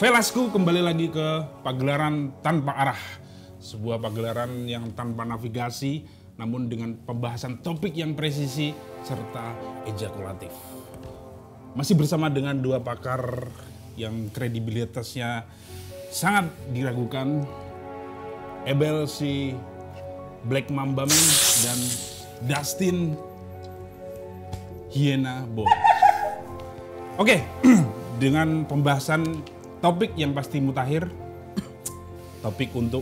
Velasku kembali lagi ke pagelaran tanpa arah. Sebuah pagelaran yang tanpa navigasi, namun dengan pembahasan topik yang presisi serta ejakulatif. Masih bersama dengan dua pakar yang kredibilitasnya sangat diragukan. Ebel si Black Mamba Man dan Dustin Hyena Boy. Oke, dengan pembahasan topik yang pasti mutakhir, topik untuk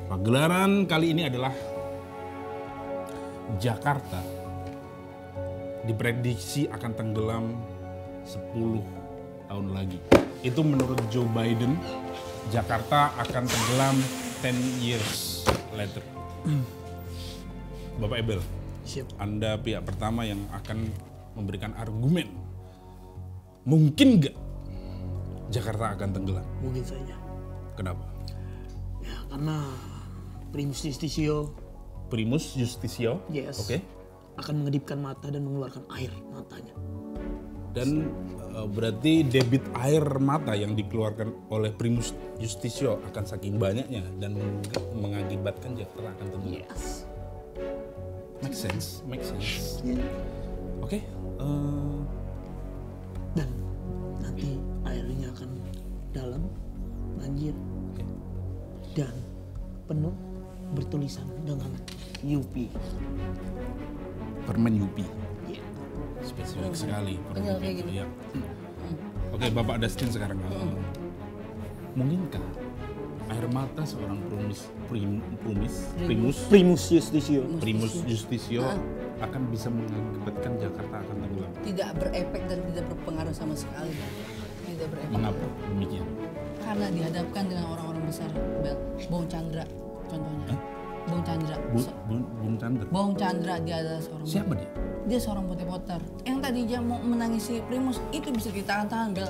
pagelaran kali ini adalah Jakarta diprediksi akan tenggelam 10 tahun lagi. Itu menurut Joe Biden, Jakarta akan tenggelam 10 years later. Bapak Ebel, siap. Anda pihak pertama yang akan memberikan argumen. Mungkin nggak Jakarta akan tenggelam? Mungkin saja. Kenapa? Ya, karena Primus Justitio Primus Justitio, yes, oke. akan mengedipkan mata dan mengeluarkan air matanya. Dan berarti debit air mata yang dikeluarkan oleh Primus Justitio akan saking banyaknya dan mengakibatkan Jakarta akan tenggelam. Yes. Make sense, make sense. Yeah. Oke. Dan nanti airnya akan dalam, banjir, Oke. dan penuh bertulisan dengan UP. Permen Yupi. Yeah. Spesifik sekali. Benar, kayak gitu. Ya. Oke, Bapak Dustin sekarang. Mungkinkah air mata seorang Primus Justitio. Primus Justitio akan bisa mengakibatkan Jakarta akan tenggelam? Tidak berefek dan tidak berpengaruh sama sekali. Tidak berefek. Mengapa demikian? Karena dihadapkan dengan orang-orang besar, Bel. Bong Chandra contohnya. Bong Chandra. Bung Chandra. Bong Chandra dia adalah seorang. Siapa dia? Dia seorang putih potter. Yang tadi dia mau menangisi Primus itu bisa ditahan-tahan, Bel.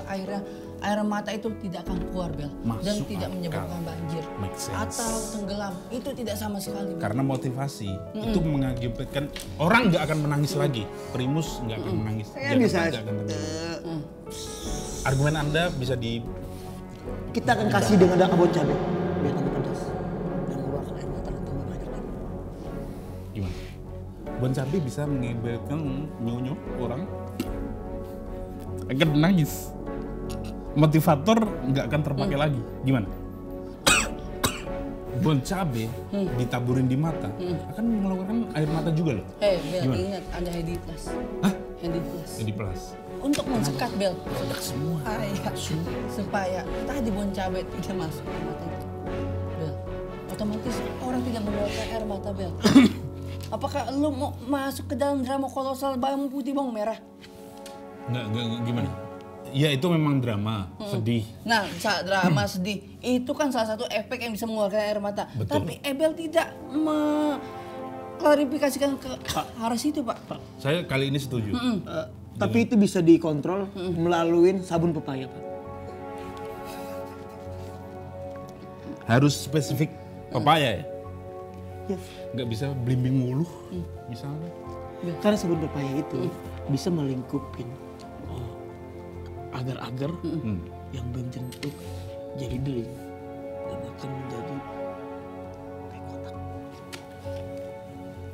Air mata itu tidak akan keluar, Bel. Dan Masuk tidak akal. menyebabkan banjir. Make sense. Atau tenggelam. Itu tidak sama sekali, Bel. Karena motivasi itu mengakibatkan orang nggak akan menangis lagi. Primus nggak akan menangis. Saya bisa. Nggak akan tenggelam. Argumen Anda bisa di Kita akan kasih dengan dana bocah deh, biar tambah pedas dan mengeluarkan air mata dan tambah banyak lagi. gimana? Bon cabe bisa mengakibatkan nyonyo orang akan menangis. Motivator nggak akan terpakai lagi. Gimana? Bon cabe ditaburin di mata akan mengeluarkan air mata juga loh. Bel, Gimana? ingat ada Hedi Plus. Hah? Hedi Plus. Jadi plus. Untuk mensekat, Bel. Produk semua. Supaya tadi bon cabai tidak masuk ke mata itu, Bel. Otomatis orang tidak mengeluarkan air mata, Bel. Apakah lu mau masuk ke dalam drama kolosal bawang putih bawang merah? Nggak, gimana? Ya itu memang drama, sedih. Nah, saat drama sedih itu kan salah satu efek yang bisa mengeluarkan air mata. Betul. Tapi Ebel tidak mengklarifikasikan ke arah situ, Pak. Saya kali ini setuju. Tapi itu bisa dikontrol melalui sabun pepaya, Pak. Harus spesifik pepaya ya? Yes. Nggak bisa belimbing mulu, misalnya. Karena sabun pepaya itu bisa melingkupin agar-agar yang bentuk jadi beling dan akan menjadi kayak kotak.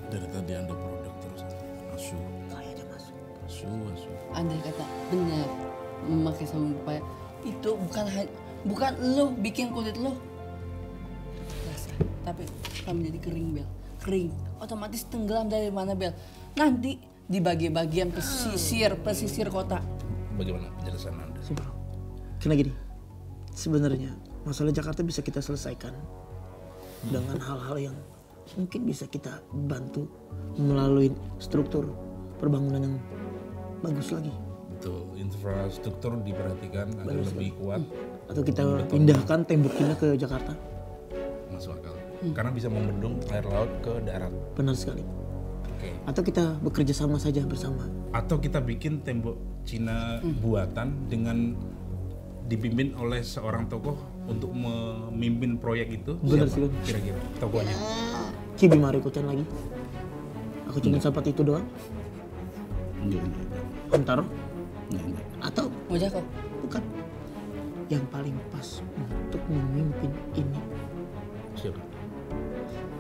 Dari tadi Anda produk terus. Asu, Kayaknya masuk. asu. Andai kata benar memakai sabun pepaya itu bukan lo bikin kulit lo basah, tapi akan menjadi kering, Bel. Kering, otomatis tenggelam dari mana, Bel? Nanti di bagian pesisir kota. Bagaimana penjelasan Anda? Simpel. Karena gini, sebenarnya masalah Jakarta bisa kita selesaikan dengan hal-hal yang mungkin bisa kita bantu melalui struktur perbangunan yang bagus lagi. Betul, infrastruktur diperhatikan agar lebih kuat. Atau kita pindahkan tembok Cina ke Jakarta. Masuk akal. Karena bisa membendung air laut ke darat. Benar sekali. Oke. Atau kita bekerja sama saja bersama. Atau kita bikin tembok Cina buatan dengan dipimpin oleh seorang tokoh untuk memimpin proyek itu. Benar Siapa sekali. kira-kira tokohnya? Kibi Mariko-chan lagi. Aku cuma sempat itu doang. Enggak. Hamtaro. Enggak. Atau Mojako. bukan. yang paling pas untuk memimpin ini. Siapa?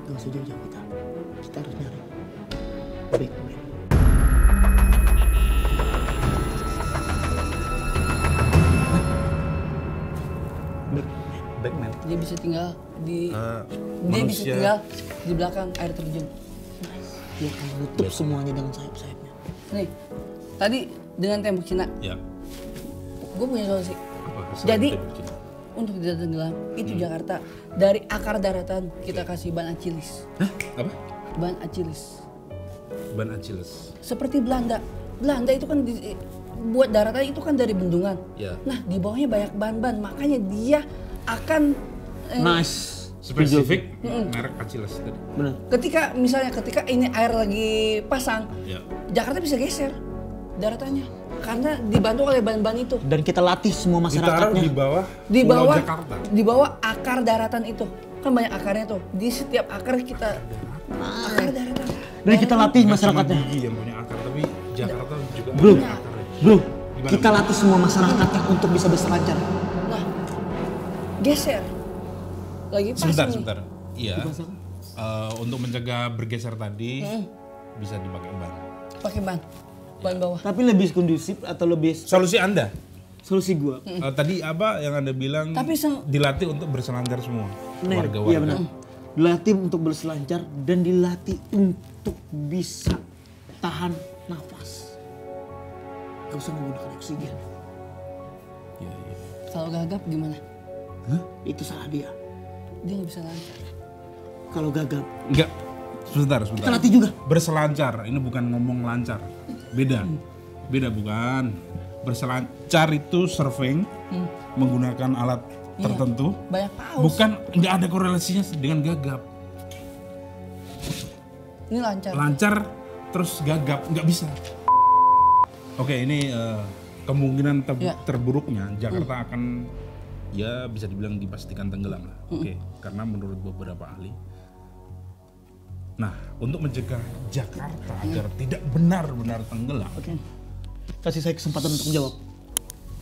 Gak usah jauh-jauh kita harus nyari Batman. Batman. Dia bisa tinggal di dia bisa manusia. tinggal di belakang air terjun. Dia akan menutup semuanya dengan sayap-sayapnya. Nih, tadi dengan tembok Cina, Ya. gue punya solusi. Apa, Jadi tembok Cina? untuk tidak tenggelam itu Jakarta dari akar daratan kita kasih ban Achilles. Hah? Apa? Ban Achilles. Ban Achilles. Seperti Belanda. Belanda itu kan buat daratan itu kan dari bendungan. Ya. Nah, di bawahnya banyak ban-ban, makanya dia akan Nice. Spesifik merek Achilles tadi. Benar. ketika ini air lagi pasang, Ya. Jakarta bisa geser daratannya karena dibantu oleh ban-ban itu. Dan kita latih semua Ditaruh masyarakatnya. di bawah Di Pulau bawah Jakarta. di bawah akar daratan itu. Kan banyak akarnya tuh. Di setiap akar kita akar daratan. Dan kita latih Nggak cuma masyarakatnya. gigi yang punya akar, tapi Jakarta juga Bro, punya akar. bro, Gimana, kita Bro? latih semua masyarakatnya untuk bisa berselancar. Nah, geser. Lagi pasang nih. Sebentar. Iya. Untuk mencegah bergeser tadi bisa dipakai ban. Pakai ban. Ban bawah. Tapi lebih kondusif atau lebih Solusi Anda solusi gua. tadi apa yang Anda bilang Tapi dilatih untuk berselancar semua Iya warga-warga. benar. Dilatih untuk berselancar dan dilatih untuk bisa tahan nafas. Gak usah menggunakan oksigen. Iya, iya. kalau gagap gimana? Itu salah dia. Dia nggak bisa lancar. Kalau gagap, Enggak. Sebentar. kita latih juga. Berselancar, ini bukan ngomong lancar. Beda. Beda bukan. Berselancar itu surfing menggunakan alat tertentu. Banyak paus. Bukan, nggak ada korelasinya dengan gagap. Ini lancar. Lancar terus gagap, nggak bisa. Oke, ini kemungkinan Ya. terburuknya Jakarta akan ya bisa dibilang dipastikan tenggelam lah. Oke, karena menurut beberapa ahli. Nah, untuk mencegah Jakarta agar tidak benar-benar tenggelam, Kasih saya kesempatan untuk menjawab.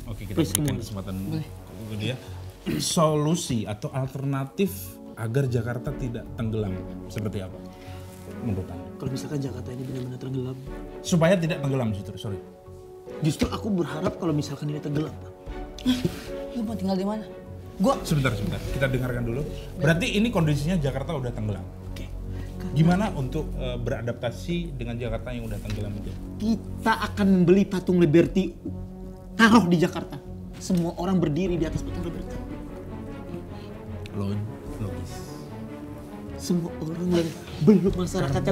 oke kita Please, berikan come on. kesempatan ke dia. Solusi atau alternatif agar Jakarta tidak tenggelam seperti apa? Menurut Anda? Kalau misalkan Jakarta ini benar-benar tenggelam, Supaya tidak tenggelam justru, sorry. justru aku berharap kalau misalkan ini tenggelam, Pak. Lu mau tinggal di mana? Gua Sebentar, kita dengarkan dulu. Berarti ini kondisinya Jakarta udah tenggelam. Oke. Gimana untuk beradaptasi dengan Jakarta yang udah tenggelam itu? Kita akan membeli patung Liberty, taruh di Jakarta. Semua orang berdiri di atas patung Liberty. Logis. Semua orang yang belum masyarakat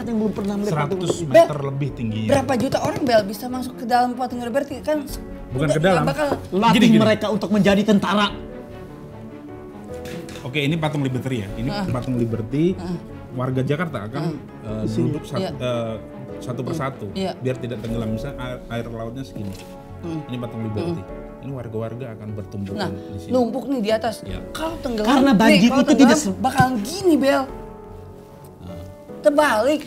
yang belum pernah melihat patung 100 Liberty. meter lebih tingginya. berapa juta orang Bel bisa masuk ke dalam patung Liberty kan? Bukan udah ke dalam. nggak bakal. Latih Gini. mereka untuk menjadi tentara. Oke, ini patung Liberty ya. Ini patung Liberty. Warga Jakarta akan duduk Iya. satu persatu Iya. biar tidak tenggelam. Misalnya air lautnya segini. Ini patung Liberty. Ini warga-warga akan bertumbuh Nah, di sini. numpuk nih di atas. Iya. Kalau tenggelam, Karena banjir kalau itu tenggelam, tidak bakalan gini Bel. Terbalik,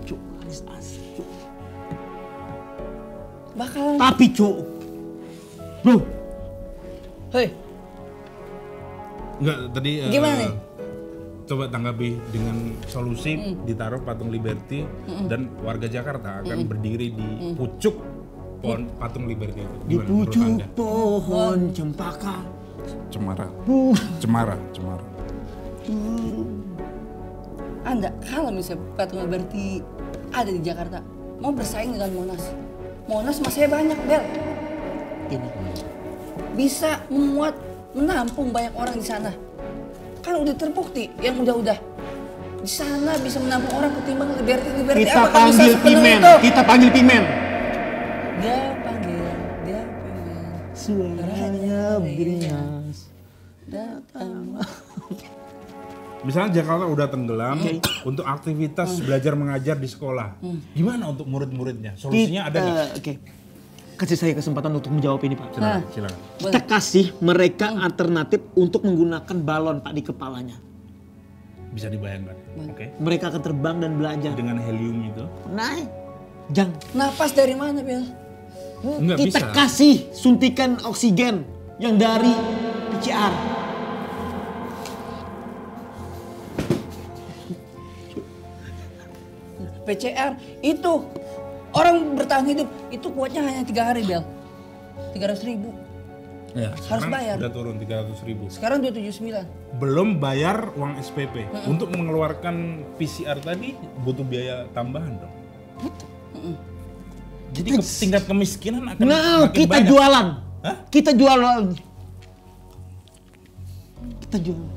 Cuk, manis asli, Cuk. bakalan. Tapi Cuk, bro, Hei, Enggak, tadi Gimana nih? coba tanggapi dengan solusi ditaruh patung Liberty dan warga Jakarta akan berdiri di pucuk pohon patung Liberty itu. di Gimana menurut pucuk Anda? pohon cempaka. Cemara. Cemara. Anda kalau misalnya patung Liberty ada di Jakarta, mau bersaing dengan Monas. Monas masih banyak Bel, Ini, bisa menampung banyak orang di sana. Kan udah terbukti yang udah-udah di sana bisa menampung orang ketimbang Liberty. kita apa kan bisa panggil sepenuh Pimen, itu? kita panggil Pimen. Dia panggil. Suaranya beringas. Datang. Misalnya Jakarta udah tenggelam untuk aktivitas belajar mengajar di sekolah. Gimana untuk murid-muridnya? Solusinya ada nggak? Oke, kasih saya kesempatan untuk menjawab ini Pak. Silakan. Kita kasih mereka alternatif untuk menggunakan balon Pak di kepalanya. Bisa dibayangkan. Oke. Mereka akan terbang dan belajar. Dengan helium itu. Naik, jang. Napas dari mana Bel? Nggak Kita bisa. kasih suntikan oksigen yang dari PCR. PCR itu orang bertahan hidup itu kuatnya hanya 3 hari Bel. 300.000. Ya, Harus sekarang bayar. udah turun 300.000. Sekarang 279. Belum bayar uang SPP. Untuk mengeluarkan PCR tadi butuh biaya tambahan dong. Jadi tingkat kemiskinan akan Nah, makin kita banyak. jualan. Hah? Kita jualan. Kita jualan.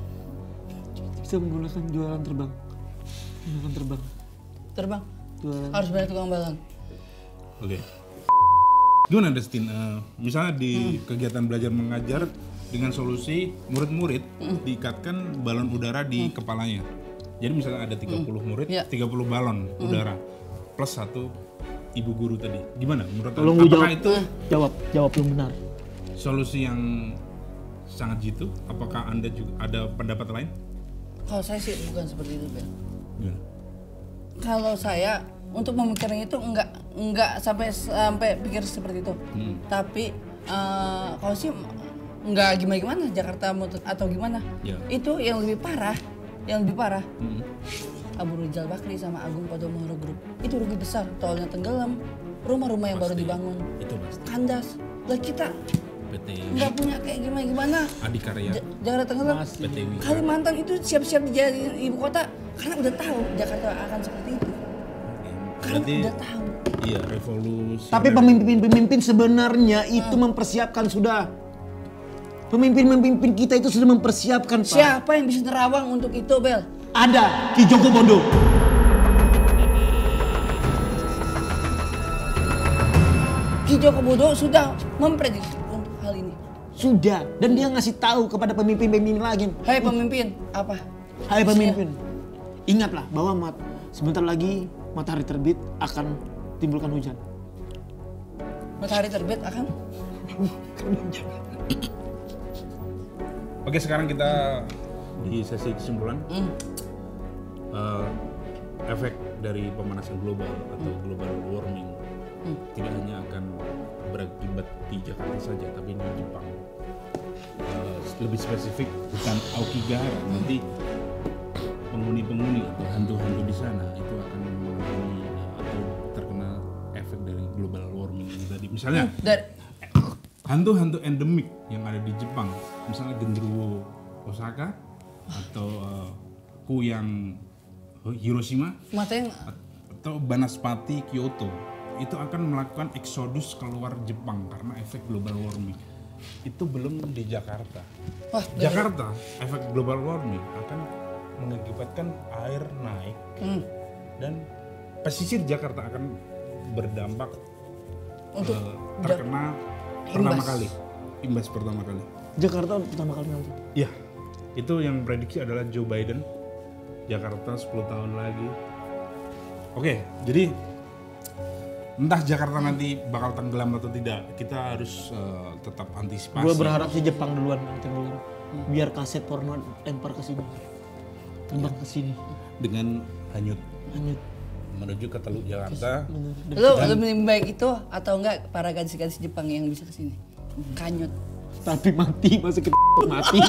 Bisa menggunakan jualan terbang. Menggunakan terbang. Terbang. Jualan. Harus bayar tukang balon. Oke. Gimana Destin? Misalnya di kegiatan belajar mengajar dengan solusi murid-murid diikatkan balon udara di kepalanya. Jadi misalnya ada 30 murid, Iya. 30 balon udara plus 1 ibu guru tadi. Gimana menurut Tolong Anda? lu Apakah jawab. itu Jawab yang benar. solusi yang sangat jitu? Apakah Anda juga ada pendapat lain? Kalau saya sih bukan seperti itu Bel. Gimana? Kalau saya untuk memikirnya itu enggak sampai pikir seperti itu. Tapi kalau sih enggak gimana Jakarta atau gimana. Ya. Itu yang lebih parah, Abu Rizal Bakri sama Agung Podomoro Group. Itu rugi besar, tolnya tenggelam, rumah-rumah yang baru dibangun Itu pasti. kandas. Lah kita PT nggak punya kayak gimana. Adikarya, Jakarta tenggelam. PT Wika. Kalimantan itu siap-siap dijadiin ibu kota karena udah tahu Jakarta akan seperti itu. Karena Berarti udah tahu. iya revolusi. Tapi pemimpin-pemimpin sebenarnya itu mempersiapkan sudah. Pemimpin-pemimpin kita itu sudah mempersiapkan, Pak. Siapa yang bisa nerawang untuk itu, Bel? Ada Ki Joko Bondo. Ki Joko Bodo sudah memprediksi untuk hal ini. Sudah. Dan dia ngasih tahu kepada pemimpin-pemimpin lagi. Hai pemimpin, apa? Hai pemimpin. Ingatlah bahwa sebentar lagi matahari terbit akan timbulkan hujan. Matahari terbit akan Oke, sekarang kita di sesi kesimpulan. Efek dari pemanasan global atau global warming tidak hanya akan berakibat di Jakarta saja, tapi di Jepang. Lebih spesifik bukan Aokigahara, nanti penghuni-penghuni atau hantu-hantu di sana itu akan mengalami atau terkena efek dari global warming ini tadi. Misalnya dari hantu-hantu endemik yang ada di Jepang, misalnya genderuwo Osaka atau kuyang Hiroshima matanya atau Banaspati Kyoto, itu akan melakukan eksodus keluar Jepang karena efek global warming. Itu belum di Jakarta. wah, Jakarta, efek global warming akan mengakibatkan air naik dan pesisir Jakarta akan berdampak untuk terkena pertama imbas. kali, imbas pertama kali. Jakarta pertama kali nanti. Ya, itu yang prediksi adalah Joe Biden. Jakarta 10 tahun lagi. Oke, jadi entah Jakarta nanti bakal tenggelam atau tidak, kita harus tetap antisipasi. Gue berharap sih Jepang duluan yang tenggelam. Biar kaset porno lempar ke sini. Terbang ke sini. Dengan hanyut Hanyut. menuju ke Teluk Jakarta. Lu lebih baik itu atau enggak para gadis-gadis Jepang yang bisa kesini? Kanyut. Tapi mati, masuk ke mati.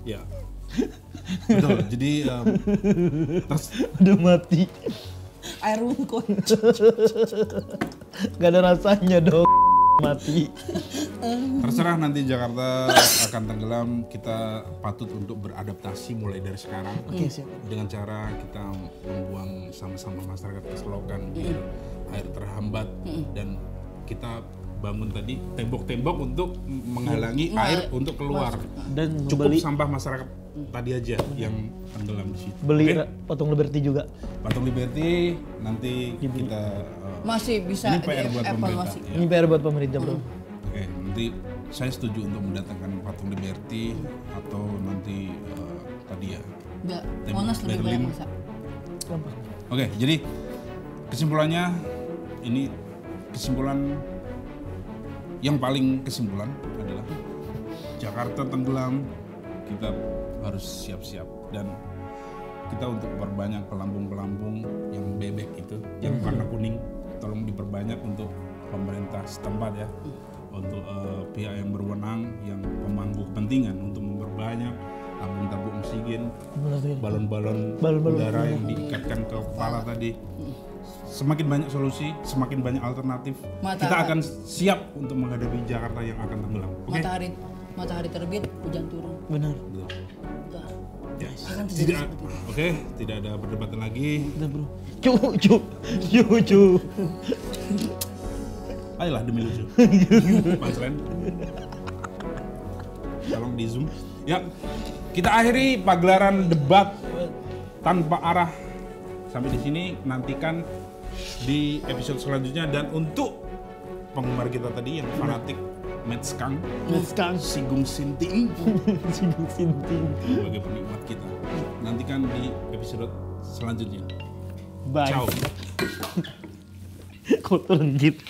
Ya. Betul. Jadi Udah mati. Air wungkun. Gak ada rasanya dong. Mati. terserah nanti Jakarta akan tenggelam, kita patut untuk beradaptasi mulai dari sekarang. Oke, siap. Dengan cara kita membuang sampah-sampah masyarakat ke selokan biar air terhambat dan kita bangun tadi tembok-tembok untuk menghalangi air untuk keluar. Dan Cukup beli sampah masyarakat tadi aja yang tenggelam di situ. beli Oke? patung Liberty juga. Patung Liberty nanti kita Masih bisa ini PR buat pemerintah. dievaluasi. Ya. Ini PR buat pemerintah, Bro. Oke, nanti saya setuju untuk mendatangkan patung Liberty atau nanti tadi ya. Enggak, Tembok Monas lebih Berlin. banyak bisa. Oke, jadi kesimpulannya ini kesimpulan yang paling kesimpulan adalah Jakarta tenggelam, kita harus siap-siap dan kita untuk perbanyak pelampung-pelampung yang bebek itu, yang warna kuning, tolong diperbanyak untuk pemerintah setempat ya. untuk pihak yang berwenang, yang pemangku kepentingan untuk memperbanyak tabung-tabung oksigen, balon-balon udara yang diikatkan ke kepala tadi. Semakin banyak solusi, semakin banyak alternatif, kita akan siap untuk menghadapi Jakarta yang akan tenggelam. Oke? Matahari terbit, hujan turun. Benar. Udah. Yes. Akan terjadi Tidak, seperti itu. oke, tidak ada perdebatan lagi. Udah bro. Cu. Ayolah demi lucu. Punchline. Tolong di zoom. Ya, kita akhiri pagelaran debat tanpa arah sampai di sini. Nantikan di episode selanjutnya, dan untuk penggemar kita tadi yang fanatik Metskang, Sigung Sinting sebagai penikmat kita, nantikan di episode selanjutnya. Bye. Ciao. Kotor gitu.